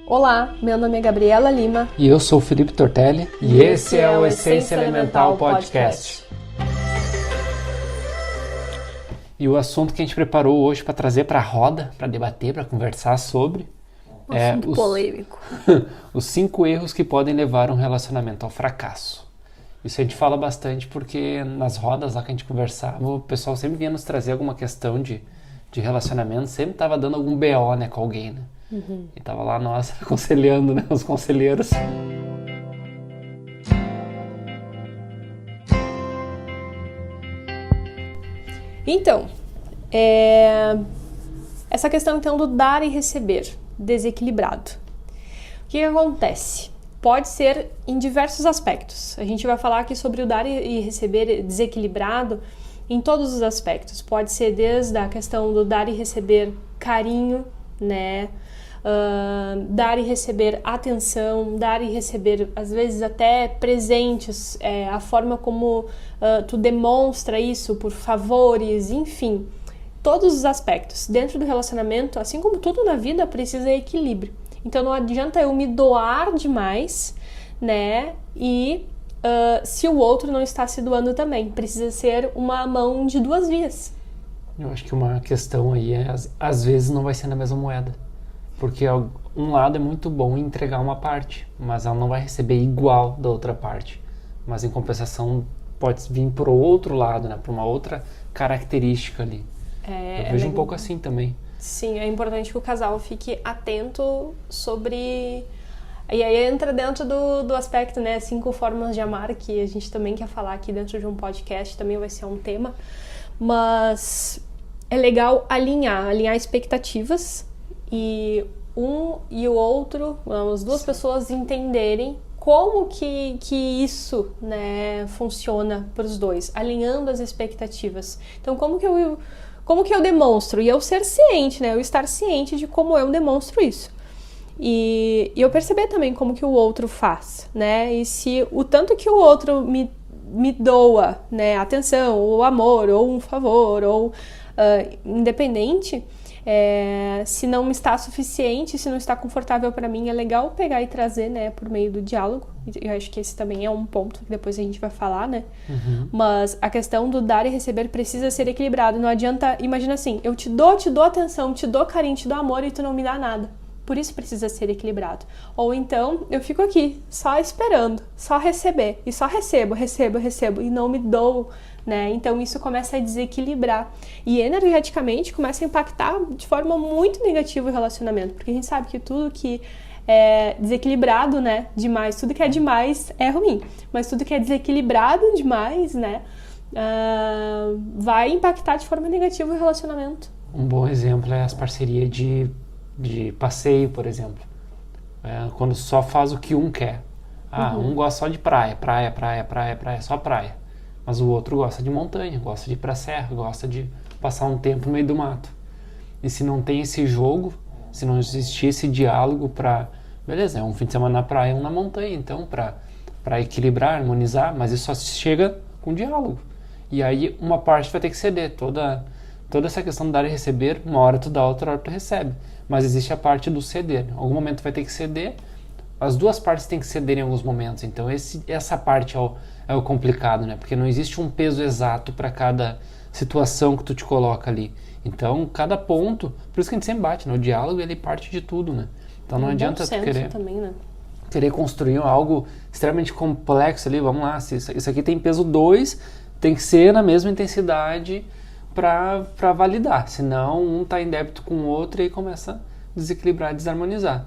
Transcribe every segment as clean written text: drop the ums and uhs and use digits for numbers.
Olá, meu nome é Gabriela Lima. E eu sou o Felipe Tortelli. E esse é o Essência Elemental Podcast. E o assunto que a gente preparou hoje para trazer para a roda, para debater, para conversar sobre... assunto polêmico. Os 5 erros que podem levar um relacionamento ao fracasso. Isso a gente fala bastante porque nas rodas lá que a gente conversava, o pessoal sempre vinha nos trazer alguma questão de relacionamento, sempre tava dando algum BO, né, com alguém, né? Uhum. E tava lá nós aconselhando, né, os conselheiros. Então, essa questão então do dar e receber desequilibrado. O que acontece? Pode ser em diversos aspectos. A gente vai falar aqui sobre o dar e receber desequilibrado em todos os aspectos. Pode ser desde a questão do dar e receber carinho, né? Dar e receber atenção, dar e receber, às vezes, até presentes, a forma como tu demonstra isso por favores, enfim, todos os aspectos. Dentro do relacionamento, assim como tudo na vida, precisa de equilíbrio. Então não adianta eu me doar demais, né? E se o outro não está se doando também. Precisa ser uma mão de 2 vias. Eu acho que uma questão aí às vezes não vai ser na mesma moeda. Porque um lado é muito bom em entregar uma parte, mas ela não vai receber igual da outra parte. Mas em compensação pode vir para o outro lado, né? Para uma outra característica ali. Eu vejo um pouco assim também. Sim, é importante que o casal fique atento sobre... E aí entra dentro do aspecto, né, 5 formas de amar, que a gente também quer falar aqui dentro de um podcast, também vai ser um tema. Mas é legal alinhar expectativas e um e o outro, as duas pessoas entenderem como que isso, né, funciona para os dois, alinhando as expectativas. Então, como que eu demonstro? E eu ser ciente, né? Eu estar ciente de como eu demonstro isso. E eu perceber também como que o outro faz, né? E se o tanto que o outro me doa, né? Atenção, ou amor, ou um favor, ou independente, se não está suficiente, se não está confortável para mim, é legal pegar e trazer, né? Por meio do diálogo. Eu acho que esse também é um ponto que depois a gente vai falar, né? Uhum. Mas a questão do dar e receber precisa ser equilibrado. Não adianta, imagina assim, eu te dou atenção, te dou carinho, te dou amor e tu não me dá nada. Por isso precisa ser equilibrado. Ou então, eu fico aqui, só esperando, só receber. E só recebo e não me dou, né? Então isso começa a desequilibrar. E energeticamente começa a impactar de forma muito negativa o relacionamento. Porque a gente sabe que tudo que é desequilibrado, né, demais, tudo que é demais é ruim, mas tudo que é desequilibrado demais, né, vai impactar de forma negativa o relacionamento. Um bom exemplo é as parcerias de passeio, por exemplo, quando só faz o que um quer. Um gosta só de praia, só praia, mas o outro gosta de montanha, gosta de ir pra serra, gosta de passar um tempo no meio do mato. E se não tem esse jogo, se não existir esse diálogo beleza, é um fim de semana na praia, um na montanha, então para equilibrar, harmonizar, mas isso só chega com diálogo. E aí uma parte vai ter que ceder, toda essa questão de dar e receber, uma hora tu dá, outra hora tu recebe. Mas existe a parte do ceder, em algum momento vai ter que ceder, as duas partes têm que ceder em alguns momentos, então essa parte é o complicado, né? Porque não existe um peso exato para cada situação que tu te coloca ali. Então, cada ponto, por isso que a gente sempre bate, né? O diálogo, ele parte de tudo, né? Então não adianta tu querer construir algo extremamente complexo ali, vamos lá, se isso aqui tem peso 2, tem que ser na mesma intensidade para validar, senão um tá em débito com o outro e aí começa a desequilibrar, desarmonizar.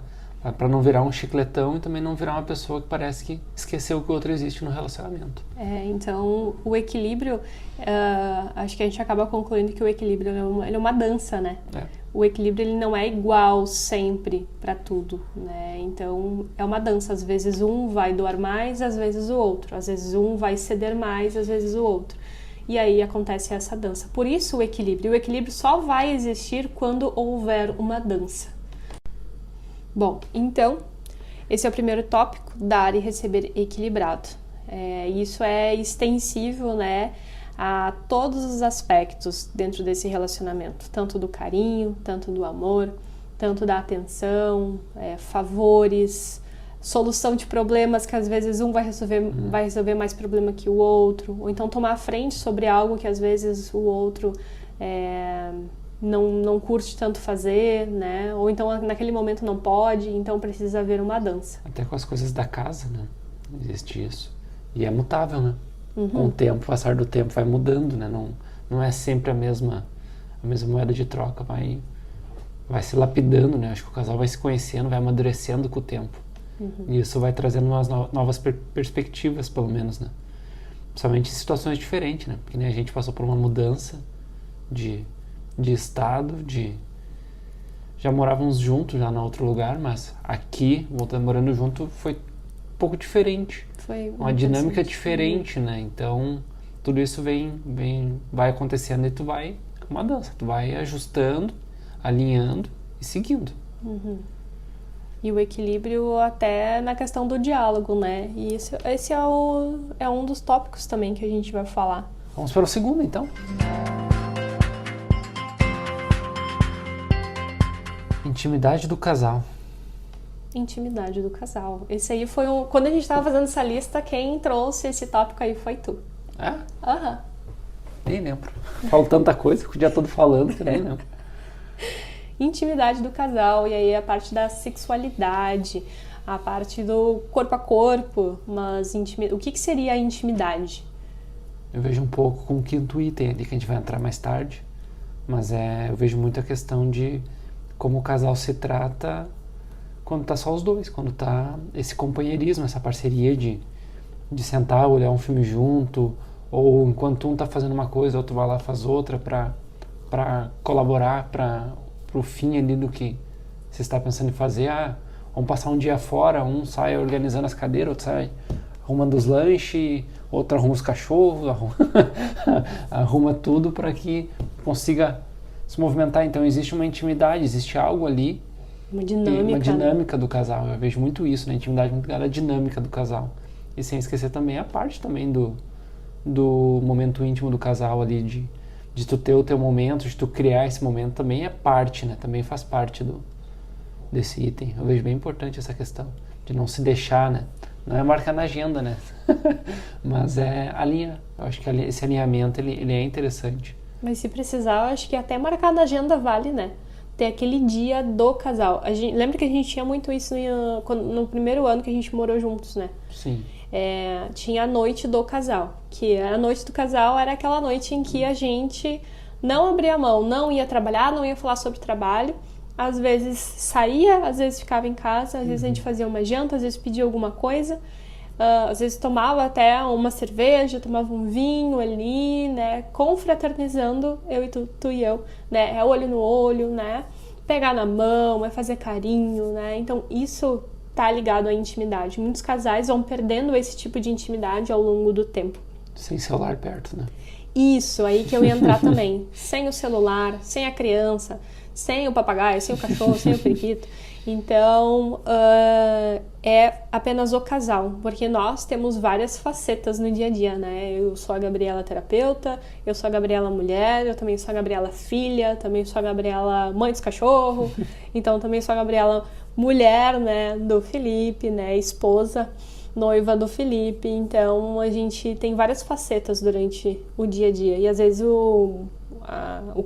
Para não virar um chicletão e também não virar uma pessoa que parece que esqueceu que o outro existe no relacionamento. Então o equilíbrio, acho que a gente acaba concluindo que o equilíbrio ele é uma dança, né? O equilíbrio ele não é igual sempre para tudo, né? Então é uma dança, às vezes um vai doar mais, às vezes o outro, às vezes um vai ceder mais, às vezes o outro. E aí acontece essa dança. Por isso o equilíbrio só vai existir quando houver uma dança. Bom, então, esse é o primeiro tópico, dar e receber equilibrado. Isso é extensível, né, a todos os aspectos dentro desse relacionamento, tanto do carinho, tanto do amor, tanto da atenção, favores, solução de problemas que às vezes um vai resolver mais problema que o outro, ou então tomar a frente sobre algo que às vezes o outro não curte tanto fazer, né? Ou então naquele momento não pode, então precisa haver uma dança. Até com as coisas da casa, né? Existe isso. E é mutável, né? Com o tempo, o passar do tempo vai mudando, né? Não é sempre a mesma moeda de troca, vai se lapidando, né? Acho que o casal vai se conhecendo, vai amadurecendo com o tempo. E isso vai trazendo umas novas perspectivas, pelo menos, né? Principalmente em situações diferentes, né? Porque a gente passou por uma mudança de estado, já morávamos juntos já no outro lugar, mas aqui, voltando morando junto, foi um pouco diferente. Foi uma dinâmica diferente, né? Então, tudo isso vai acontecendo e tu vai, uma dança, tu vai ajustando, alinhando e seguindo. E o equilíbrio até na questão do diálogo, né? E esse é um dos tópicos também que a gente vai falar. Vamos para o segundo, então. Intimidade do casal. Intimidade do casal. Esse aí foi quando a gente estava fazendo essa lista, quem trouxe esse tópico aí foi tu. É? Aham. Nem lembro. Falo tanta coisa que o dia todo falando que eu nem lembro. Intimidade do casal, e aí a parte da sexualidade, a parte do corpo a corpo, mas o que seria a intimidade? Eu vejo um pouco com o quinto item ali que a gente vai entrar mais tarde, mas eu vejo muito a questão de como o casal se trata quando tá só os dois, quando tá esse companheirismo, essa parceria de sentar, olhar um filme junto, ou enquanto um tá fazendo uma coisa, outro vai lá e faz outra para colaborar pro fim ali do que você está pensando em fazer. Vamos passar um dia fora, um sai organizando as cadeiras, outro sai arrumando os lanches, outro arruma os cachorros, arruma tudo para que consiga se movimentar. Então existe uma intimidade, existe algo ali, uma dinâmica, né? Do casal. Eu vejo muito isso, né? Intimidade muito ligada à dinâmica do casal. E sem esquecer também a parte também do momento íntimo do casal ali, de tu ter o teu momento, de tu criar esse momento, também é parte, né? Também faz parte desse item. Eu vejo bem importante essa questão de não se deixar, né? Não é marcar na agenda, né? Mas é alinhar. Eu acho que esse alinhamento, ele é interessante. Mas se precisar, eu acho que até marcar na agenda vale, né? Ter aquele dia do casal. Lembra que a gente tinha muito isso no primeiro ano que a gente morou juntos, né? Sim. Tinha a noite do casal, que a noite do casal era aquela noite em que a gente não abria mão, não ia trabalhar, não ia falar sobre trabalho, às vezes saía, às vezes ficava em casa, às vezes a gente fazia uma janta, às vezes pedia alguma coisa, às vezes tomava até uma cerveja, tomava um vinho ali, né, confraternizando, eu e tu e eu, né, é olho no olho, né, pegar na mão, é fazer carinho, né, então isso tá ligado à intimidade. Muitos casais vão perdendo esse tipo de intimidade ao longo do tempo. Sem celular perto, né? Isso, aí que eu ia entrar também. Sem o celular, sem a criança, sem o papagaio, sem o cachorro, sem o periquito. Então, é apenas o casal, porque nós temos várias facetas no dia a dia, né? Eu sou a Gabriela terapeuta, eu sou a Gabriela mulher, eu também sou a Gabriela filha, também sou a Gabriela mãe dos cachorros, então também sou a Gabriela mulher, né, do Felipe, né, esposa, noiva do Felipe. Então a gente tem várias facetas durante o dia a dia e às vezes o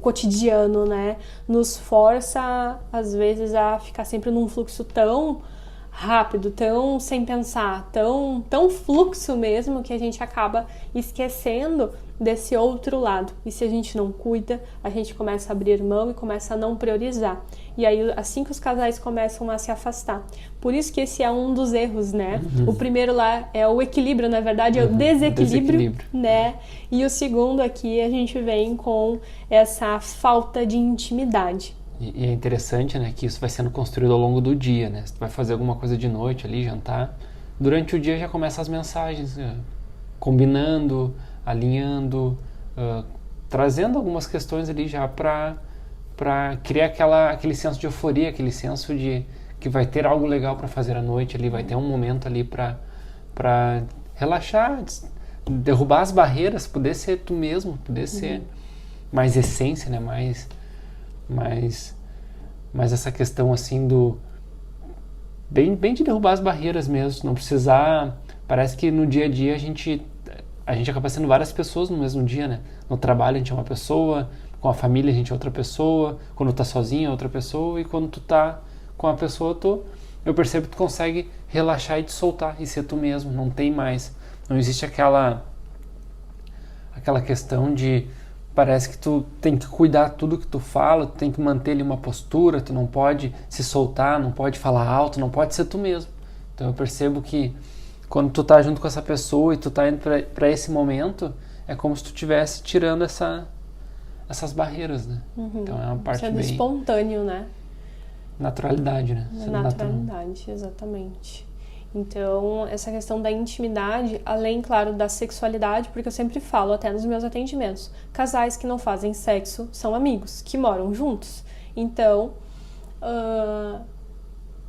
cotidiano, né, nos força às vezes a ficar sempre num fluxo tão rápido, tão sem pensar, tão fluxo mesmo, que a gente acaba esquecendo desse outro lado. E se a gente não cuida, a gente começa a abrir mão e começa a não priorizar. E aí, assim que os casais começam a se afastar. Por isso que esse é um dos erros, né? O primeiro lá é o equilíbrio, na verdade, é o desequilíbrio, né? E o segundo aqui, a gente vem com essa falta de intimidade. E é interessante, né, que isso vai sendo construído ao longo do dia, né? Se tu vai fazer alguma coisa de noite ali, jantar, durante o dia já começam as mensagens, combinando, alinhando, trazendo algumas questões ali já para criar aquele senso de euforia, aquele senso de que vai ter algo legal para fazer à noite ali, vai ter um momento ali para relaxar, derrubar as barreiras, poder ser tu mesmo, poder ser mais essência, né, mais Mas essa questão assim do... Bem de derrubar as barreiras mesmo, não precisar... Parece que no dia a dia a gente acaba sendo várias pessoas no mesmo dia, né? No trabalho a gente é uma pessoa, com a família a gente é outra pessoa, quando tá sozinho é outra pessoa, e quando tu tá com a pessoa, eu percebo que tu consegue relaxar e te soltar e ser tu mesmo, não tem mais. Não existe aquela questão de... Parece que tu tem que cuidar tudo que tu fala, tu tem que manter ali uma postura, tu não pode se soltar, não pode falar alto, não pode ser tu mesmo. Então eu percebo que quando tu tá junto com essa pessoa e tu tá indo pra esse momento, é como se tu estivesse tirando essas barreiras, né? Então é uma parte sendo bem... espontâneo, né? Naturalidade, né? Sendo Naturalidade, exatamente. Então, essa questão da intimidade, além, claro, da sexualidade, porque eu sempre falo, até nos meus atendimentos, casais que não fazem sexo são amigos, que moram juntos. Então,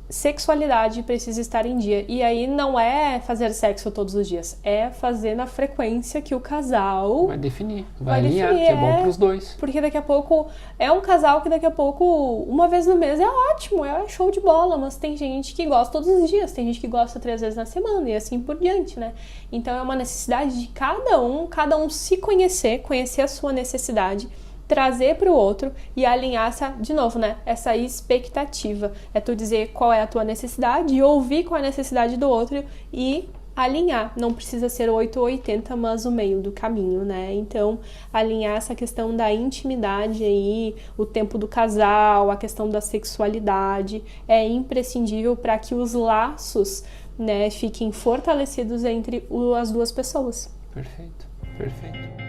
sexualidade precisa estar em dia. E aí não é fazer sexo todos os dias, é fazer na frequência que o casal... Vai definir, vai alinhar, que é bom pros dois. Porque daqui a pouco, é um casal que daqui a pouco, uma vez no mês é ótimo, é show de bola, mas tem gente que gosta todos os dias, tem gente que gosta 3 vezes na semana e assim por diante, né? Então é uma necessidade de cada um se conhecer a sua necessidade, trazer para o outro e alinhar de novo, né? Essa expectativa. É tu dizer qual é a tua necessidade e ouvir qual é a necessidade do outro e alinhar. Não precisa ser 8 ou 80, mas o meio do caminho, né? Então, alinhar essa questão da intimidade aí, o tempo do casal, a questão da sexualidade, é imprescindível para que os laços, né, fiquem fortalecidos entre as duas pessoas. Perfeito, perfeito.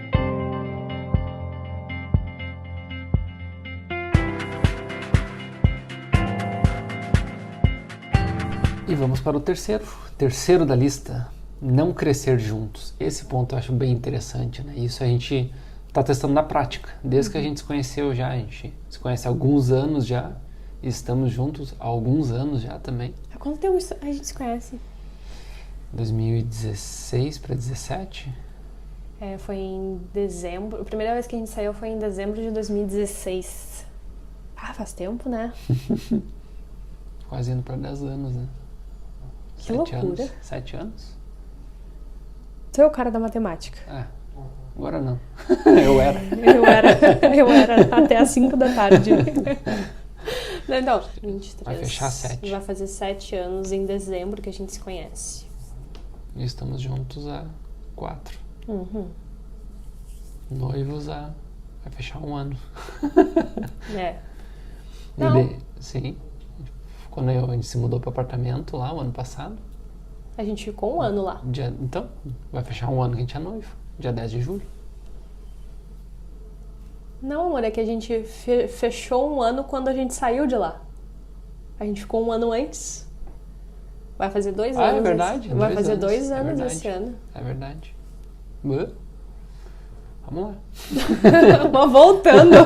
E vamos para o terceiro da lista, não crescer juntos. Esse ponto eu acho bem interessante, né? Isso a gente está testando na prática, desde que a gente se conheceu já, a gente se conhece há alguns anos já, e estamos juntos há alguns anos já também. Há quanto tempo a gente se conhece? 2016 para 17? Foi em dezembro, a primeira vez que a gente saiu foi em dezembro de 2016. Faz tempo, né? Quase indo para 10 anos, né? Que loucura. 7 anos? Tu é o cara da matemática. Agora não. Eu era até às 5 da tarde. Não, 23. Vai fechar 7. Vai fazer 7 anos em dezembro que a gente se conhece. E estamos juntos há 4. Noivos vai fechar 1 ano. Sim. Quando a gente se mudou para o apartamento lá, o ano passado. A gente ficou 1 ano lá. Então, vai fechar 1 ano que a gente é noivo. Dia 10 de julho. Não, amor, é que a gente fechou 1 ano quando a gente saiu de lá. A gente ficou 1 ano antes. Vai fazer 2 anos. É verdade. Vai fazer 2 anos esse ano. É verdade. Vamos lá. Mas voltando.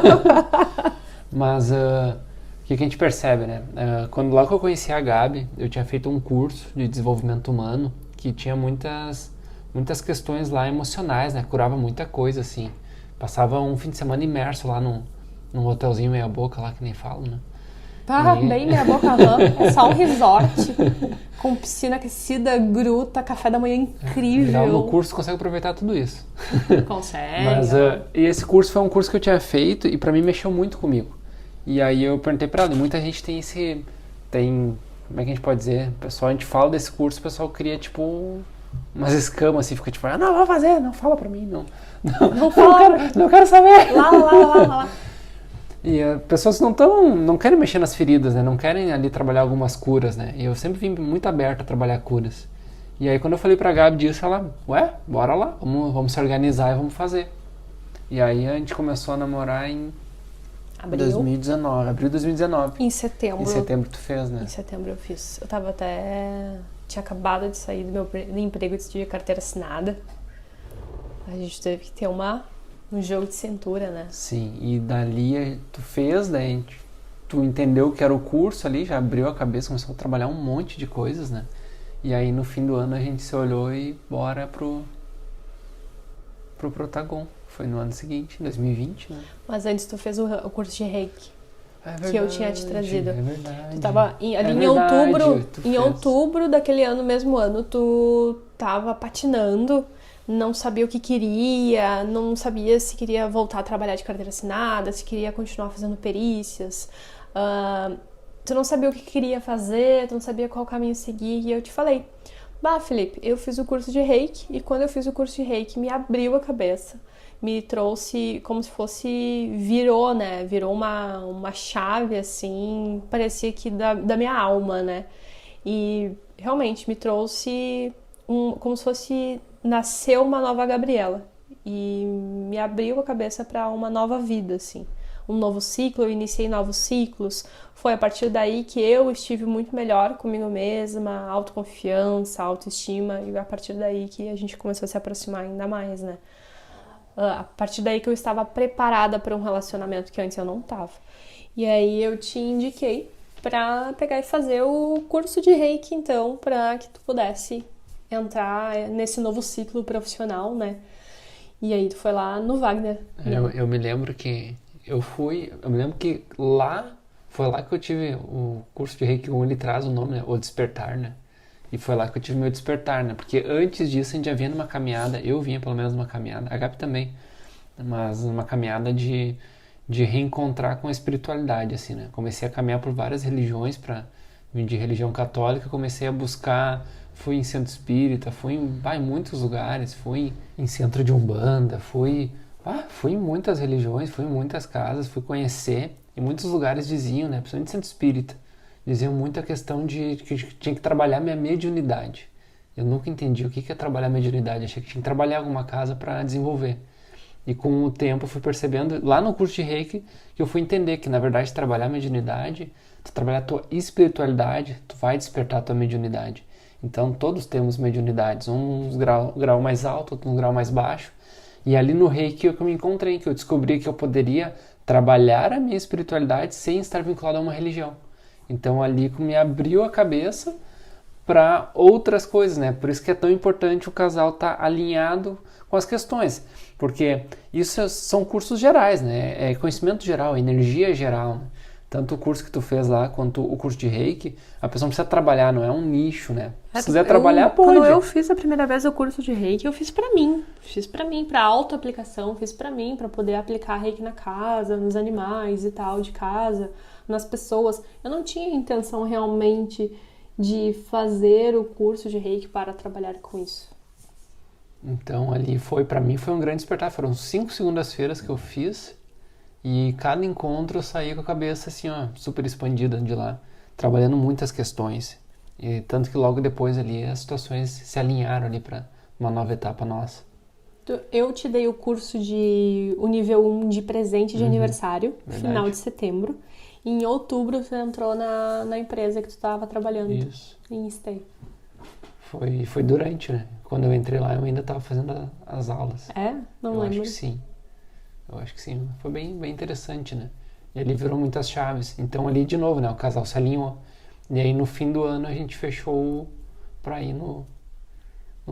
Mas... O que a gente percebe, né? Logo que eu conheci a Gabi, eu tinha feito um curso de desenvolvimento humano que tinha muitas questões lá emocionais, né? Curava muita coisa, assim. Passava um fim de semana imerso lá num hotelzinho meia boca lá, que nem falo, né? Bem meia boca, é só um resort com piscina aquecida, gruta, café da manhã incrível. No curso consegue aproveitar tudo isso. Consegue. Mas e esse curso foi um curso que eu tinha feito e pra mim mexeu muito comigo. E aí eu perguntei pra ela, muita gente tem como é que a gente pode dizer? Pessoal, a gente fala desse curso, o pessoal cria tipo umas escamas assim, fica tipo, não, vou fazer, não fala pra mim, não fala, não quero saber. Lá. E pessoas não querem mexer nas feridas, né? Não querem ali trabalhar algumas curas, né? E eu sempre vim muito aberto a trabalhar curas. E aí quando eu falei pra Gabi disso, ela, bora lá, vamos se organizar e vamos fazer. E aí a gente começou a namorar em abril de 2019. Em setembro. Em setembro tu fez, né? Em setembro eu fiz. Eu tava tinha acabado de sair do meu emprego de carteira assinada. A gente teve que ter um jogo de cintura, né? Sim, e dali tu fez, daí tu entendeu que era o curso ali, já abriu a cabeça, começou a trabalhar um monte de coisas, né? E aí no fim do ano a gente se olhou e bora pro Protagon. Foi no ano seguinte, em 2020, né? Mas antes tu fez o curso de Reiki. que eu tinha te trazido. É verdade. Tu tava ali em outubro daquele ano, mesmo ano, tu tava patinando, não sabia o que queria, não sabia se queria voltar a trabalhar de carteira assinada, se queria continuar fazendo perícias. Tu não sabia o que queria fazer, tu não sabia qual caminho seguir, e eu te falei, Felipe, eu fiz o curso de Reiki, e quando eu fiz o curso de Reiki, me abriu a cabeça, me trouxe como se fosse, virou uma chave, assim, parecia que da minha alma, né, e realmente me trouxe como se fosse, nasceu uma nova Gabriela, e me abriu a cabeça para uma nova vida, assim, um novo ciclo, eu iniciei novos ciclos, foi a partir daí que eu estive muito melhor comigo mesma, autoconfiança, autoestima, e a partir daí que a gente começou a se aproximar ainda mais, né? A partir daí que eu estava preparada para um relacionamento que antes eu não estava. E aí eu te indiquei para pegar e fazer o curso de Reiki, então, para que tu pudesse entrar nesse novo ciclo profissional, né? E aí tu foi lá no Wagner. Eu me lembro que eu me lembro que foi lá que eu tive o curso de Reiki 1, ele traz o nome, né? O Despertar, né? E foi lá que eu tive meu despertar, né? Porque antes disso a gente já vinha numa caminhada, eu vinha pelo menos numa caminhada, a Gabi também, mas numa caminhada de reencontrar com a espiritualidade, assim, né? Comecei a caminhar por várias religiões, de religião católica, comecei a buscar, fui em centro espírita, fui em muitos lugares, fui em centro de Umbanda, fui em muitas religiões, fui em muitas casas, fui conhecer, e muitos lugares diziam, né, principalmente centro espírita, diziam muito a questão de que tinha que trabalhar minha mediunidade. Eu nunca entendi o que é trabalhar mediunidade, achei que tinha que trabalhar alguma casa para desenvolver. E com o tempo eu fui percebendo, lá no curso de Reiki, que eu fui entender que na verdade trabalhar a mediunidade, tu trabalhar a tua espiritualidade, tu vai despertar a tua mediunidade. Então todos temos mediunidades, um grau mais alto, outro um grau mais baixo. E ali no Reiki eu me encontrei, que eu descobri que eu poderia trabalhar a minha espiritualidade sem estar vinculado a uma religião. Então ali me abriu a cabeça para outras coisas, né? Por isso que é tão importante o casal estar alinhado com as questões, porque isso são cursos gerais, né? É conhecimento geral, energia geral, né? Tanto o curso que tu fez lá, quanto o curso de Reiki, a pessoa não precisa trabalhar, não é um nicho, né? Se quiser trabalhar, pode. Quando eu fiz a primeira vez o curso de Reiki, eu fiz pra mim. Fiz pra mim, pra autoaplicação, fiz pra mim, pra poder aplicar Reiki na casa, nos animais e tal, de casa, nas pessoas. Eu não tinha intenção realmente de fazer o curso de Reiki para trabalhar com isso. Então, ali pra mim foi um grande despertar. Foram 5 segundas-feiras que eu fiz. E cada encontro eu saía com a cabeça assim, ó, super expandida de lá, trabalhando muitas questões. E tanto que logo depois ali as situações se alinharam ali para uma nova etapa nossa. Eu te dei o curso o nível 1 de presente de aniversário, verdade. Final de setembro. E em outubro você entrou na empresa que tu estava trabalhando. Isso. Em Stay. Foi durante, né? Quando eu entrei lá eu ainda estava fazendo as aulas. É? Não eu lembro. Acho que sim. Eu acho que sim, foi bem interessante, né? E ali virou muitas chaves. Então ali de novo, né? O casal se alinhou. E aí no fim do ano a gente fechou pra ir no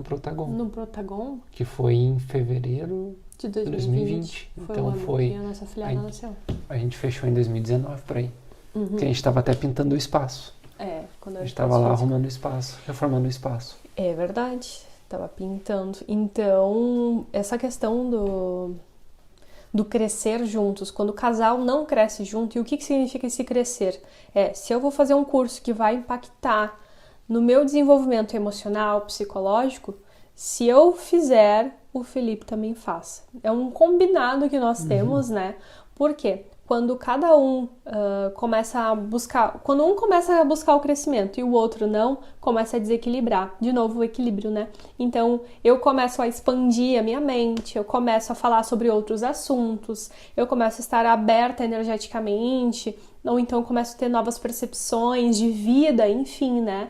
Protagon. No Protagon? Que foi em fevereiro de 2020. Então foi. E a nossa afilhada nasceu. A gente fechou em 2019 por aí. Porque a gente tava até pintando o espaço. Quando a gente tava lá arrumando o espaço, reformando o espaço. É verdade. Tava pintando. Então, essa questão do crescer juntos, quando o casal não cresce junto, e o que significa esse crescer? Se eu vou fazer um curso que vai impactar no meu desenvolvimento emocional, psicológico, se eu fizer, o Felipe também faça. É um combinado que nós temos, né? Por quê? Quando cada um começa a buscar o crescimento e o outro não, começa a desequilibrar. De novo, o equilíbrio, né? Então, eu começo a expandir a minha mente, eu começo a falar sobre outros assuntos, eu começo a estar aberta energeticamente, ou então começo a ter novas percepções de vida, enfim, né?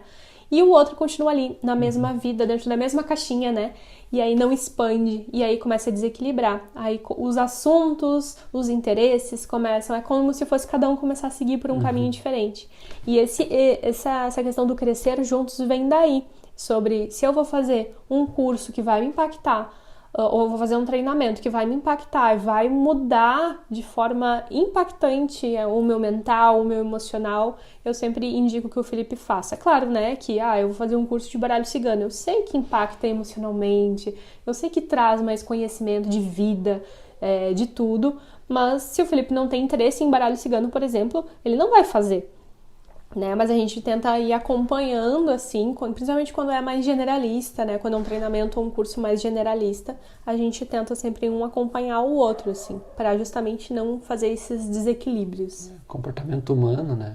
E o outro continua ali, na mesma vida, dentro da mesma caixinha, né? E aí não expande, e aí começa a desequilibrar. Aí os assuntos, os interesses começam, é como se fosse cada um começar a seguir por um caminho diferente. E essa questão do crescer juntos vem daí, sobre se eu vou fazer um curso que vai me impactar ou eu vou fazer um treinamento que vai me impactar, vai mudar de forma impactante o meu mental, o meu emocional, eu sempre indico que o Felipe faça. É claro, né, que eu vou fazer um curso de baralho cigano, eu sei que impacta emocionalmente, eu sei que traz mais conhecimento de vida, de tudo, mas se o Felipe não tem interesse em baralho cigano, por exemplo, ele não vai fazer. Né? Mas a gente tenta ir acompanhando, assim, principalmente quando é mais generalista, né? Quando é um treinamento ou um curso mais generalista, a gente tenta sempre um acompanhar o outro, assim, para justamente não fazer esses desequilíbrios. Comportamento humano, né?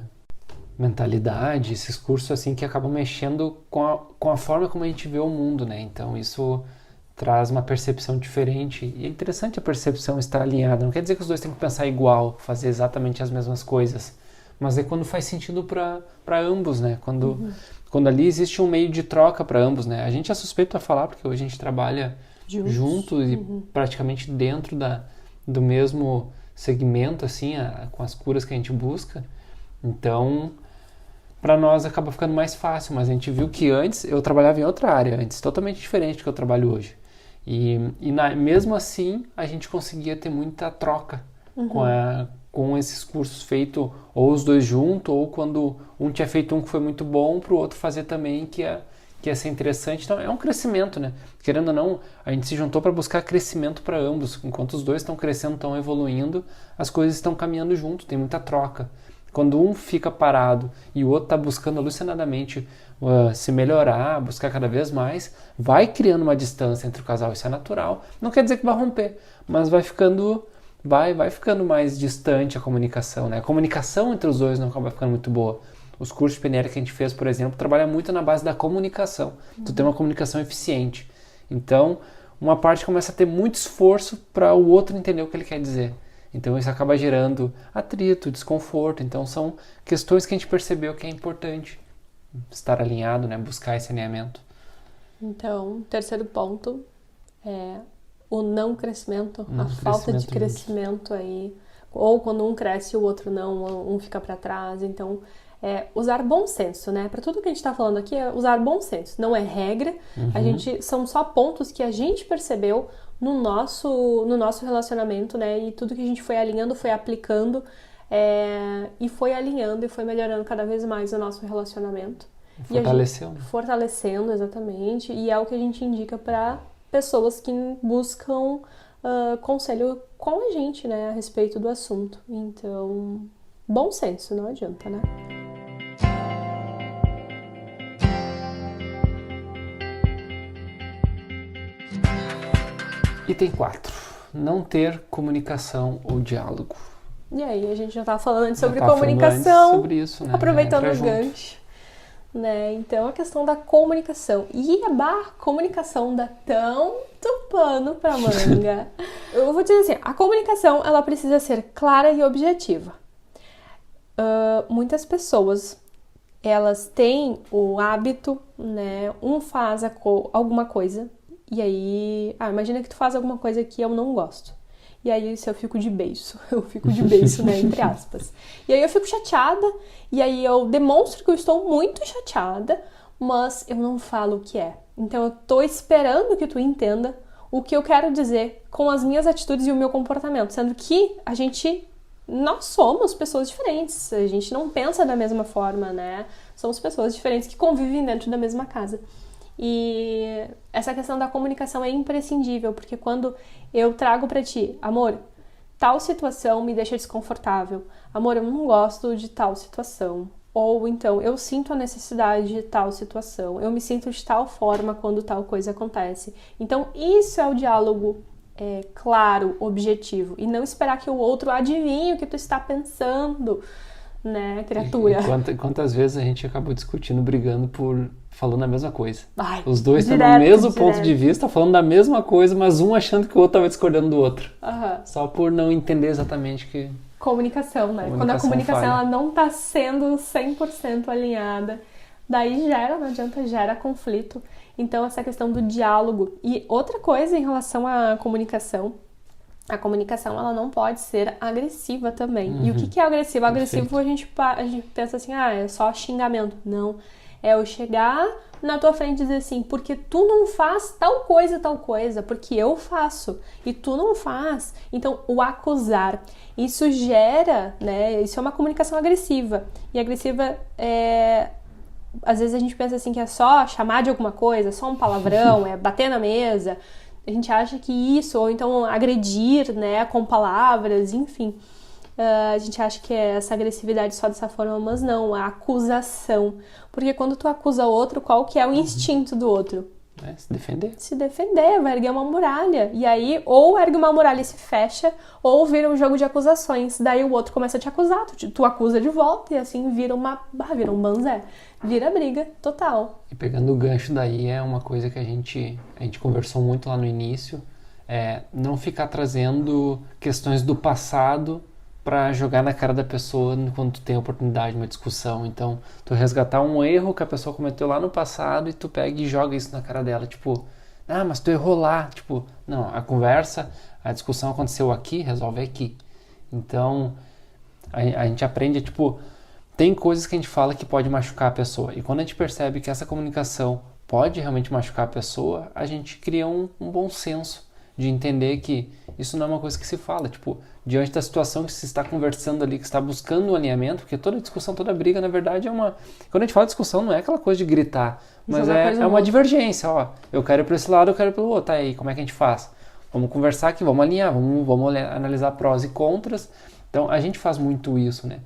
Mentalidade, esses cursos, assim, que acabam mexendo com a forma como a gente vê o mundo, né? Então, isso traz uma percepção diferente. E é interessante a percepção estar alinhada. Não quer dizer que os dois têm que pensar igual, fazer exatamente as mesmas coisas. Mas é quando faz sentido para ambos, né? Quando ali existe um meio de troca para ambos, né? A gente é suspeito a falar, porque hoje a gente trabalha junto e praticamente dentro do mesmo segmento, assim, com as curas que a gente busca. Então, para nós acaba ficando mais fácil, mas a gente viu que antes eu trabalhava em outra área, antes totalmente diferente do que eu trabalho hoje. E mesmo assim, a gente conseguia ter muita troca com esses cursos feitos ou os dois juntos, ou quando um tinha feito um que foi muito bom, para o outro fazer também, que ia ser interessante. Então é um crescimento, né? Querendo ou não, a gente se juntou para buscar crescimento para ambos. Enquanto os dois estão crescendo, estão evoluindo, as coisas estão caminhando junto, tem muita troca. Quando um fica parado e o outro está buscando alucinadamente se melhorar, buscar cada vez mais, vai criando uma distância entre o casal. Isso é natural. Não quer dizer que vai romper, mas vai ficando mais distante a comunicação, né? A comunicação entre os dois não acaba ficando muito boa. Os cursos de PNL que a gente fez, por exemplo, trabalham muito na base da comunicação. Tu tem uma comunicação eficiente. Então, uma parte começa a ter muito esforço para o outro entender o que ele quer dizer. Então, isso acaba gerando atrito, desconforto. Então, são questões que a gente percebeu que é importante estar alinhado, né? Buscar esse alinhamento. Então, terceiro ponto é o não crescimento, a falta de crescimento aí, ou quando um cresce e o outro não, um fica para trás. Então, usar bom senso, né? Para tudo que a gente está falando aqui é usar bom senso, não é regra. São só pontos que a gente percebeu no nosso relacionamento, né? E tudo que a gente foi alinhando, foi aplicando, e foi alinhando e foi melhorando cada vez mais o nosso relacionamento. Fortalecendo, exatamente. E é o que a gente indica para pessoas que buscam conselho com a gente, né, a respeito do assunto. Então, bom senso, não adianta, né? Item 4. Não ter comunicação ou diálogo. E aí, a gente já estava falando sobre comunicação, sobre isso, né? Aproveitando o gancho. Né? Então, a questão da comunicação. E a comunicação dá tanto pano pra manga. Eu vou dizer assim, a comunicação, ela precisa ser clara e objetiva. Muitas pessoas, elas têm o hábito, né? Um faz alguma coisa, e aí... imagina que tu faz alguma coisa que eu não gosto. E aí, se eu fico de beiço, né, entre aspas. E aí eu fico chateada, e aí eu demonstro que eu estou muito chateada, mas eu não falo o que é. Então eu tô esperando que tu entenda o que eu quero dizer com as minhas atitudes e o meu comportamento, sendo que nós somos pessoas diferentes, a gente não pensa da mesma forma, né? Somos pessoas diferentes que convivem dentro da mesma casa. E essa questão da comunicação é imprescindível, porque quando eu trago pra ti, amor, tal situação me deixa desconfortável, amor, eu não gosto de tal situação, ou então eu sinto a necessidade de tal situação, eu me sinto de tal forma quando tal coisa acontece. Então isso é o diálogo claro, objetivo, e não esperar que o outro adivinhe o que tu está pensando, né, criatura? Quantas vezes a gente acabou discutindo, brigando falando a mesma coisa. Os dois estão no mesmo ponto de vista, falando da mesma coisa, mas um achando que o outro estava discordando do outro. Só por não entender exatamente que... Comunicação, né? Quando a comunicação ela não está sendo 100% alinhada, daí não adianta, gera conflito. Então, essa questão do diálogo. E outra coisa em relação à comunicação, a comunicação ela não pode ser agressiva também. E o que é agressivo? Agressivo a gente pensa assim, é só xingamento. Não. É eu chegar na tua frente e dizer assim, porque tu não faz tal coisa, porque eu faço e tu não faz. Então, o acusar, isso gera, né? Isso é uma comunicação agressiva. E agressiva às vezes a gente pensa assim que é só chamar de alguma coisa, só um palavrão, é bater na mesa. A gente acha que isso, ou então agredir, né, com palavras, enfim. A gente acha que é essa agressividade só dessa forma, mas não, a acusação. Porque quando tu acusa o outro, qual que é o instinto do outro? Se defender. Se defender, vai erguer uma muralha. E aí, ou ergue uma muralha e se fecha, ou vira um jogo de acusações. Daí o outro começa a te acusar, tu acusa de volta, e assim vira um banzé. Vira briga total. E pegando o gancho daí, é uma coisa que a gente conversou muito lá no início, não ficar trazendo questões do passado para jogar na cara da pessoa quando tu tem a oportunidade de uma discussão. Então, tu resgatar um erro que a pessoa cometeu lá no passado e tu pega e joga isso na cara dela, tipo, mas tu errou lá, tipo, não, a discussão aconteceu aqui, resolve aqui. Então, a gente aprende, tipo, tem coisas que a gente fala que pode machucar a pessoa, e quando a gente percebe que essa comunicação pode realmente machucar a pessoa, a gente cria um bom senso de entender que isso não é uma coisa que se fala, tipo, diante da situação que se está conversando ali, que está buscando um alinhamento, porque toda discussão, toda briga, na verdade, quando a gente fala de discussão, não é aquela coisa de gritar, mas é uma divergência, ó, eu quero ir para esse lado, eu quero ir para o outro, tá aí, como é que a gente faz? Vamos conversar aqui, vamos alinhar, vamos analisar prós e contras. Então, a gente faz muito isso, né?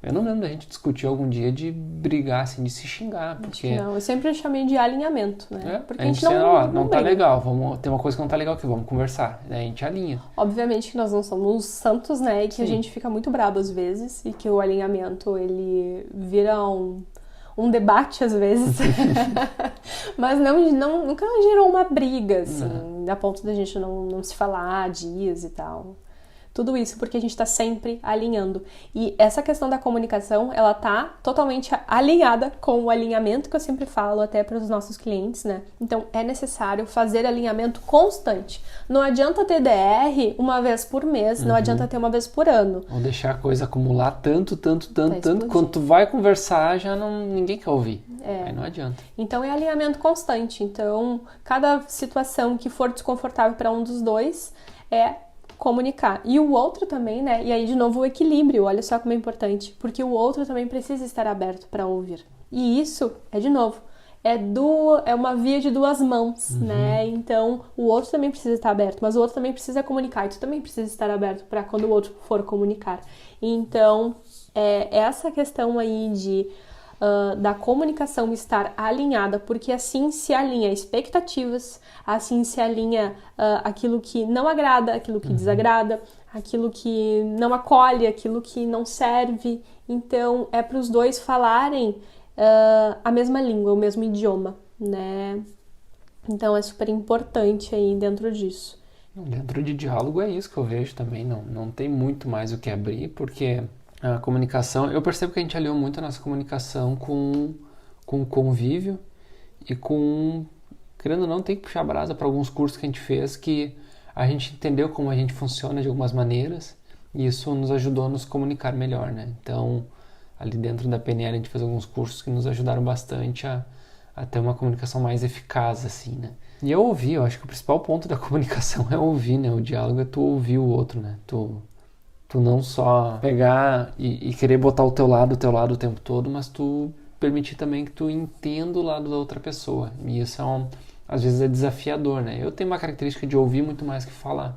Eu não lembro da gente discutir algum dia de brigar, assim, de se xingar, porque... Não, eu sempre chamei de alinhamento, né? Porque a gente não tá legal, tem uma coisa que não tá legal aqui, vamos conversar, daí a gente alinha. Obviamente que nós não somos santos, né? E que a gente fica muito brabo às vezes, e que o alinhamento, ele vira um debate às vezes. Mas nunca gerou uma briga, assim, a ponto da gente não se falar há dias e tal. Tudo isso porque a gente está sempre alinhando. E essa questão da comunicação, ela tá totalmente alinhada com o alinhamento que eu sempre falo até para os nossos clientes, né? Então, é necessário fazer alinhamento constante. Não adianta ter DR uma vez por mês, não adianta ter uma vez por ano. Ou deixar a coisa acumular tanto, quando tu vai conversar, ninguém quer ouvir. Aí não adianta. Então, é alinhamento constante. Então, cada situação que for desconfortável para um dos dois comunicar. E o outro também, né? E aí, de novo, o equilíbrio. Olha só como é importante. Porque o outro também precisa estar aberto para ouvir. E isso, de novo, é uma via de duas mãos, né? Então, o outro também precisa estar aberto. Mas o outro também precisa comunicar. E tu também precisa estar aberto para quando o outro for comunicar. Então, essa questão aí da comunicação estar alinhada, porque assim se alinha expectativas, assim se alinha aquilo que não agrada, aquilo que desagrada, aquilo que não acolhe, aquilo que não serve. Então, é para os dois falarem a mesma língua, o mesmo idioma, né? Então, é super importante aí dentro disso. Dentro de diálogo é isso que eu vejo também, não tem muito mais o que abrir, porque... A comunicação, eu percebo que a gente aliou muito a nossa comunicação com o convívio e querendo ou não, tem que puxar a brasa para alguns cursos que a gente fez que a gente entendeu como a gente funciona de algumas maneiras e isso nos ajudou a nos comunicar melhor, né? Então, ali dentro da PNL a gente fez alguns cursos que nos ajudaram bastante a ter uma comunicação mais eficaz, assim, né? E eu acho que o principal ponto da comunicação é ouvir, né? O diálogo é tu ouvir o outro, né? Tu não só pegar e querer botar o teu lado o tempo todo, mas tu permitir também que tu entenda o lado da outra pessoa. E isso às vezes é desafiador, né? Eu tenho uma característica de ouvir muito mais que falar.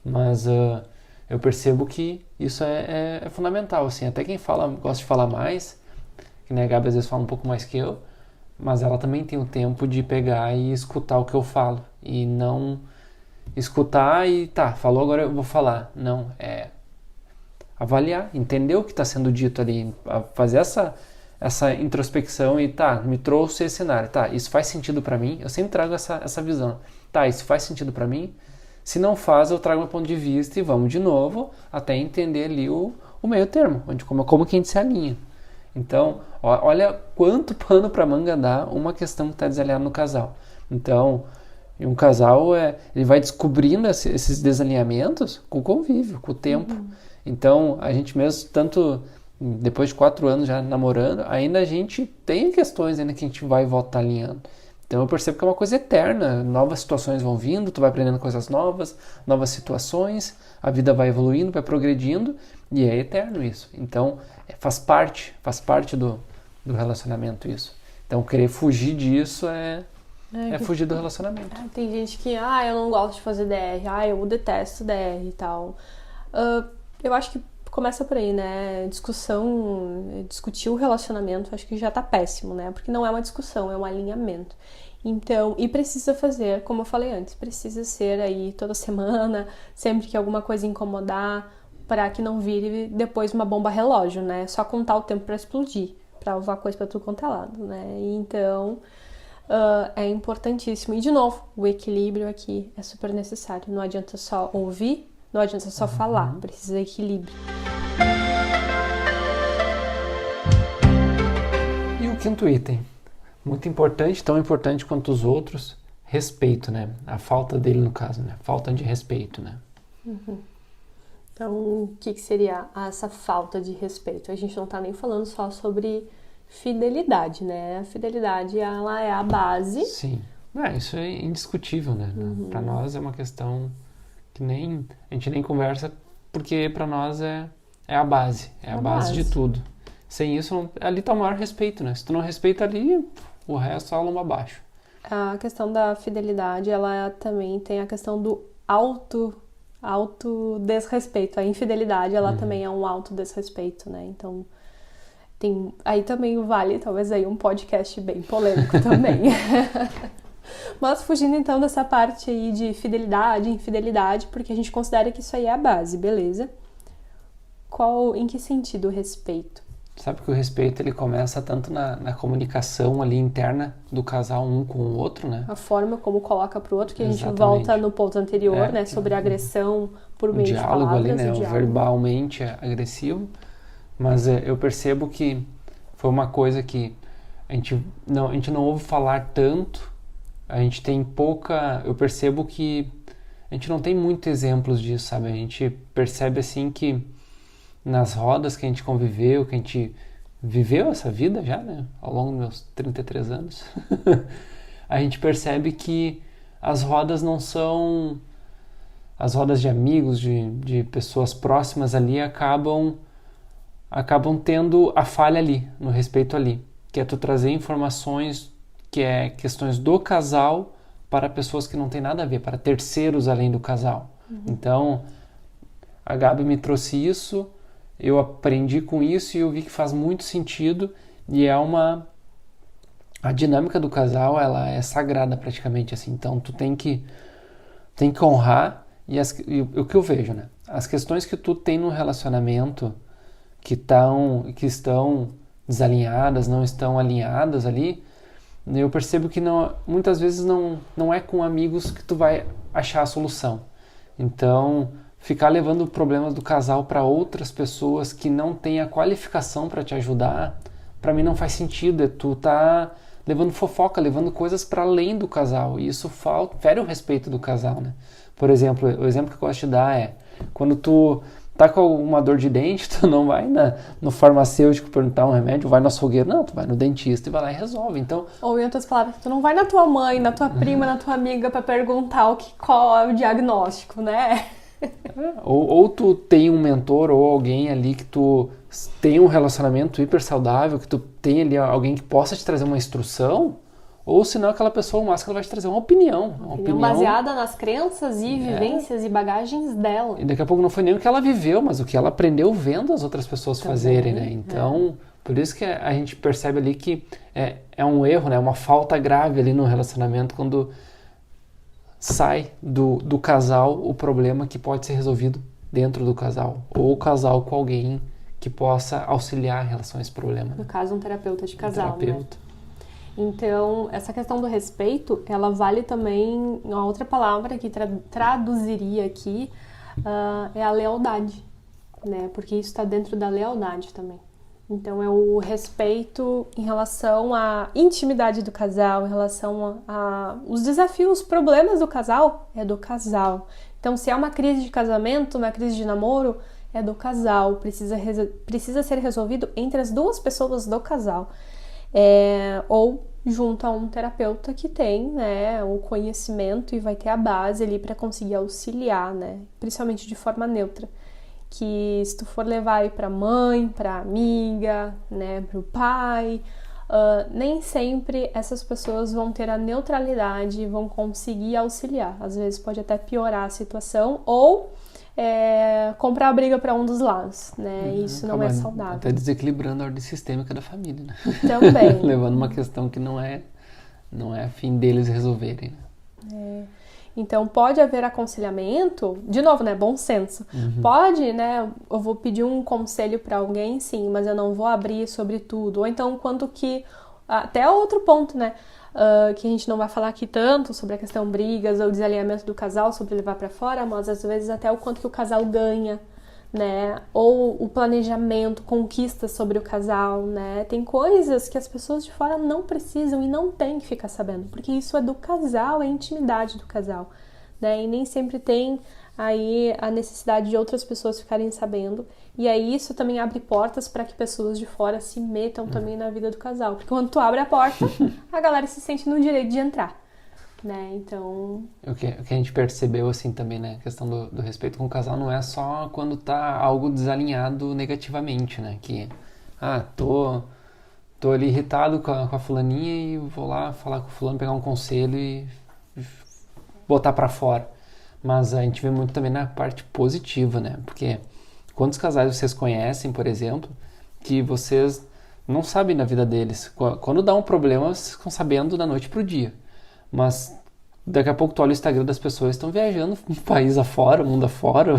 Mas eu percebo que isso é fundamental, assim. Até quem gosta de falar mais, que nem a Gabi às vezes fala um pouco mais que eu, mas ela também tem o tempo de pegar e escutar o que eu falo. E não... escutar e falou, agora eu vou falar. Não, avaliar, entender o que está sendo dito ali, fazer essa introspecção e me trouxe esse cenário, isso faz sentido para mim, eu sempre trago essa visão, isso faz sentido para mim, se não faz eu trago meu ponto de vista e vamos de novo até entender ali o meio termo, como que a gente se alinha. Então, olha quanto pano para manga dá uma questão que está desalinhada no casal. Então, e um casal, ele vai descobrindo esses desalinhamentos com o convívio, com o tempo. Então, a gente mesmo, tanto depois de 4 anos já namorando, ainda a gente tem questões ainda que a gente vai e volta alinhando. Então eu percebo que é uma coisa eterna, novas situações vão vindo, tu vai aprendendo coisas novas, novas situações, a vida vai evoluindo, vai progredindo, e é eterno isso. Então faz parte do relacionamento isso. Então querer fugir disso é fugir do relacionamento. Tem gente que, eu não gosto de fazer DR, eu detesto DR e tal. Eu acho que começa por aí, né? Discutir o relacionamento, acho que já tá péssimo, né? Porque não é uma discussão, é um alinhamento. Então, e precisa fazer, como eu falei antes, precisa ser aí toda semana, sempre que alguma coisa incomodar, para que não vire depois uma bomba relógio, né? Só contar o tempo para explodir, para levar coisa para tudo quanto é lado, né? Então, é importantíssimo. E, de novo, o equilíbrio aqui é super necessário. Não adianta só ouvir, não adianta só falar, precisa de equilíbrio. E o quinto item, muito importante, tão importante quanto os outros, respeito, né? A falta dele no caso, né? Falta de respeito, né? Então, o que seria essa falta de respeito? A gente não tá nem falando só sobre fidelidade, né? A fidelidade, ela é a base. Sim, isso é indiscutível, né? Para nós é uma questão que a gente nem conversa, porque para nós é a base, é a base de tudo. Sem isso, ali tá o maior respeito, né? Se tu não respeita ali, o resto é lomba abaixo. A questão da fidelidade, ela também tem a questão do autodesrespeito. A infidelidade, ela também é um autodesrespeito, né? Então, aí também vale, talvez, aí um podcast bem polêmico também. Mas fugindo então dessa parte aí de fidelidade, infidelidade, porque a gente considera que isso aí é a base, beleza? Em que sentido o respeito? Sabe que o respeito ele começa tanto na comunicação ali interna do casal um com o outro, né? A forma como coloca pro outro, que a gente Exatamente. volta no ponto anterior, né? Sobre a agressão por meio de palavras. O diálogo ali, né? O verbalmente agressivo. Mas eu percebo que foi uma coisa que a gente não ouve falar tanto. A gente tem eu percebo que a gente não tem muitos exemplos disso, sabe? A gente percebe assim que nas rodas que a gente conviveu, que a gente viveu essa vida já, né? Ao longo dos meus 33 anos, a gente percebe que as rodas não são... As rodas de amigos, de pessoas próximas ali acabam tendo a falha ali, no respeito ali. Que é tu trazer informações que é questões do casal para pessoas que não tem nada a ver, para terceiros além do casal. Então, a Gabi me trouxe isso, eu aprendi com isso e eu vi que faz muito sentido e a dinâmica do casal, ela é sagrada praticamente, assim. Então, tu tem que honrar e o que eu vejo, né? As questões que tu tem no relacionamento que estão desalinhadas, não estão alinhadas ali, eu percebo que muitas vezes não é com amigos que tu vai achar a solução. Então, ficar levando problemas do casal para outras pessoas que não têm a qualificação para te ajudar, para mim não faz sentido. Tu tá levando fofoca, levando coisas para além do casal. E isso fere o respeito do casal, né? Por exemplo, o exemplo que eu gosto de dar é quando tu tá com uma dor de dente, tu não vai no farmacêutico perguntar um remédio, vai no açougueiro, não, tu vai no dentista e vai lá e resolve. Então, ou em outras palavras, tu não vai na tua mãe, na tua prima, na tua amiga para perguntar qual é o diagnóstico, né? Ou tu tem um mentor ou alguém ali que tu tem um relacionamento hiper saudável, que tu tem ali alguém que possa te trazer uma instrução, ou senão aquela pessoa, o máximo, ela vai te trazer uma opinião baseada nas crenças e vivências e bagagens dela. E daqui a pouco não foi nem o que ela viveu, mas o que ela aprendeu vendo as outras pessoas fazerem, né? Então, por isso que a gente percebe ali que é um erro, né? Uma falta grave ali no relacionamento quando sai do casal o problema que pode ser resolvido dentro do casal, ou o casal com alguém que possa auxiliar em relação a esse problema. No caso, um terapeuta de casal, né? Então, essa questão do respeito, ela vale também, uma outra palavra que traduziria aqui, é a lealdade, né? Porque isso está dentro da lealdade também. Então, é o respeito em relação à intimidade do casal, em relação a os desafios, os problemas do casal, é do casal. Então, se é uma crise de casamento, uma crise de namoro, é do casal, precisa ser resolvido entre as duas pessoas do casal. Ou junto a um terapeuta que tem, né, o conhecimento e vai ter a base ali para conseguir auxiliar, né, principalmente de forma neutra. Que se tu for levar aí para mãe, para amiga, né, para o pai, nem sempre essas pessoas vão ter a neutralidade e vão conseguir auxiliar. Às vezes pode até piorar a situação ou comprar a briga para um dos lados, né? Isso não é saudável. Até desequilibrando a ordem sistêmica da família, né? Também. Levando uma questão que não é fim deles resolverem, né? Então, pode haver aconselhamento, de novo, né, bom senso. Pode, né, eu vou pedir um conselho para alguém, sim, mas eu não vou abrir sobre tudo. Ou então, quanto que, até outro ponto, né, que a gente não vai falar aqui tanto sobre a questão brigas ou desalinhamento do casal, sobre levar para fora, mas às vezes até o quanto que o casal ganha, né, ou o planejamento, conquistas sobre o casal, né, tem coisas que as pessoas de fora não precisam e não tem que ficar sabendo, porque isso é do casal, é a intimidade do casal, né, e nem sempre tem aí a necessidade de outras pessoas ficarem sabendo, e aí isso também abre portas para que pessoas de fora se metam também na vida do casal, porque quando tu abre a porta, a galera se sente no direito de entrar. Né, então... O que a gente percebeu assim também, né, a questão do respeito com o casal não é só quando tá algo desalinhado negativamente, né, que tô ali irritado com a fulaninha e vou lá falar com o fulano, pegar um conselho e botar pra fora, mas a gente vê muito também na parte positiva, né, porque quantos casais vocês conhecem, por exemplo, que vocês não sabem da vida deles, quando dá um problema vocês ficam sabendo da noite pro dia. Mas daqui a pouco tu olha o Instagram das pessoas, estão viajando um país afora, mundo afora,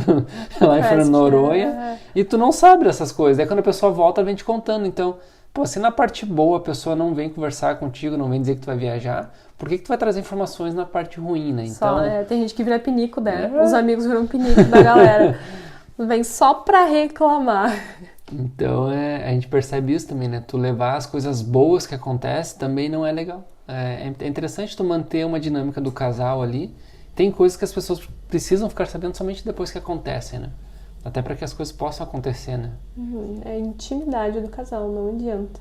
lá em Fernando Noronha, e tu não sabe dessas coisas. Aí quando a pessoa volta, ela vem te contando. Então, se na parte boa a pessoa não vem conversar contigo, não vem dizer que tu vai viajar, por que tu vai trazer informações na parte ruim, né? Então, tem gente que vira pinico, né? Os amigos viram pinico da galera. Vem só pra reclamar. Então, a gente percebe isso também, né? Tu levar as coisas boas que acontecem também não é legal. É interessante tu manter uma dinâmica do casal ali. Tem coisas que as pessoas precisam ficar sabendo somente depois que acontecem, né? Até para que as coisas possam acontecer, né? É a intimidade do casal, não adianta.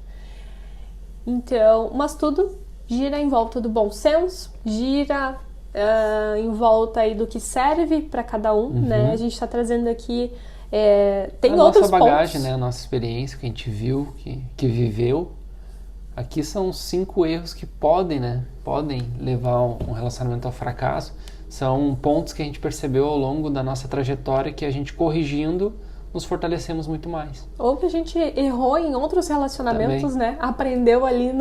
Então, mas tudo gira em volta do bom senso, gira em volta aí do que serve para cada um, né? A gente está trazendo aqui tem outros pontos. A nossa bagagem, né? A nossa experiência que a gente viu, que viveu. Aqui são 5 erros que podem levar um relacionamento ao fracasso. São pontos que a gente percebeu ao longo da nossa trajetória que a gente corrigindo nos fortalecemos muito mais. Ou que a gente errou em outros relacionamentos, também, né? Aprendeu ali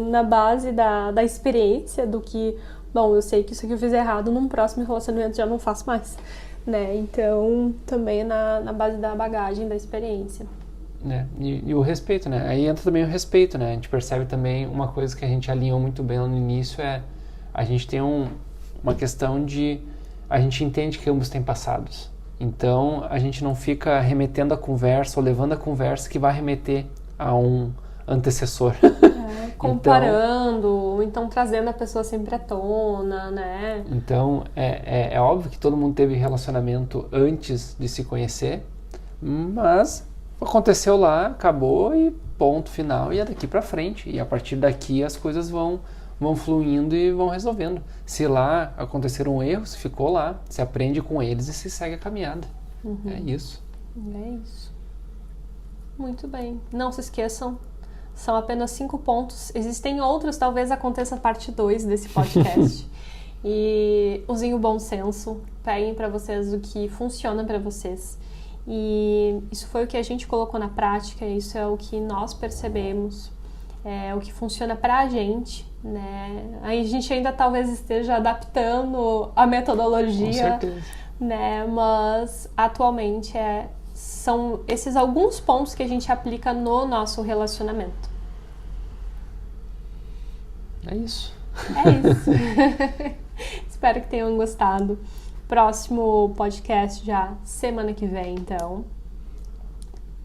na base da experiência do que, bom, eu sei que isso aqui eu fiz errado, num próximo relacionamento já não faço mais, né? Então, também na base da bagagem, da experiência. E o respeito, né? Aí entra também o respeito, né? A gente percebe também uma coisa que a gente alinhou muito bem lá no início a gente tem uma questão de a gente entende que ambos têm passados. Então, a gente não fica remetendo a conversa ou levando a conversa que vai remeter a um antecessor. Comparando, então trazendo a pessoa sempre à tona, né? Então, é óbvio que todo mundo teve relacionamento antes de se conhecer, mas aconteceu lá, acabou e ponto final, e é daqui pra frente. E a partir daqui as coisas vão fluindo e vão resolvendo. Se lá aconteceram erros, ficou lá, se aprende com eles e se segue a caminhada. É isso. É isso. Muito bem. Não se esqueçam, são apenas 5 pontos. Existem outros, talvez aconteça a parte 2 desse podcast. E usem o bom senso, peguem pra vocês o que funciona pra vocês. E isso foi o que a gente colocou na prática, isso é o que nós percebemos, é o que funciona pra gente, né? Aí a gente ainda talvez esteja adaptando a metodologia, com certeza, né? Mas atualmente são esses alguns pontos que a gente aplica no nosso relacionamento. É isso. Espero que tenham gostado. Próximo podcast já semana que vem, então.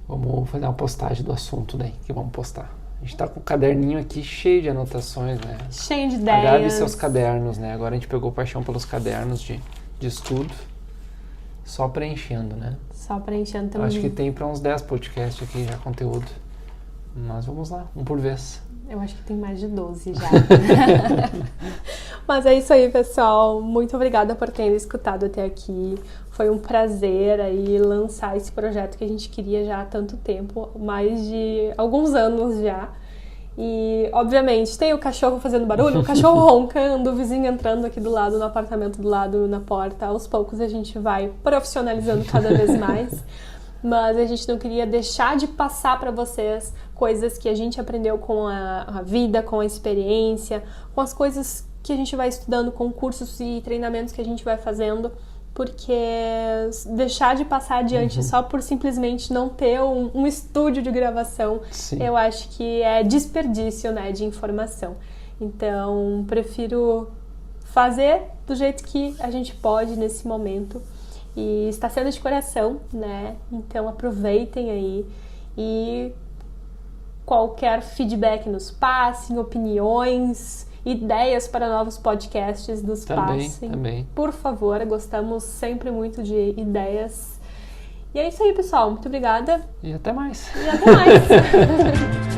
Vamos fazer uma postagem do assunto daí, que vamos postar. A gente tá com o caderninho aqui cheio de anotações, né? Cheio de ideias. Agrave seus cadernos, né? Agora a gente pegou paixão pelos cadernos de estudo. só preenchendo, né? Só preenchendo também. Acho que tem para uns 10 podcasts aqui já conteúdo. Mas vamos lá, um por vez. Eu acho que tem mais de 12 já. Mas é isso aí, pessoal. Muito obrigada por terem escutado até aqui. Foi um prazer aí lançar esse projeto que a gente queria já há tanto tempo, mais de alguns anos já. E, obviamente, tem o cachorro fazendo barulho, o cachorro roncando, o vizinho entrando aqui do lado, no apartamento do lado, na porta. Aos poucos a gente vai profissionalizando cada vez mais. Mas a gente não queria deixar de passar para vocês coisas que a gente aprendeu com a vida, com a experiência, com as coisas que a gente vai estudando, com cursos e treinamentos que a gente vai fazendo, porque deixar de passar adiante só por simplesmente não ter um estúdio de gravação, Sim. eu acho que é desperdício, né, de informação. Então, prefiro fazer do jeito que a gente pode nesse momento. E está sendo de coração, né? Então aproveitem aí e qualquer feedback nos passem, opiniões, ideias para novos podcasts nos passem. Também. Por favor, gostamos sempre muito de ideias. E é isso aí, pessoal. Muito obrigada. E até mais. E até mais.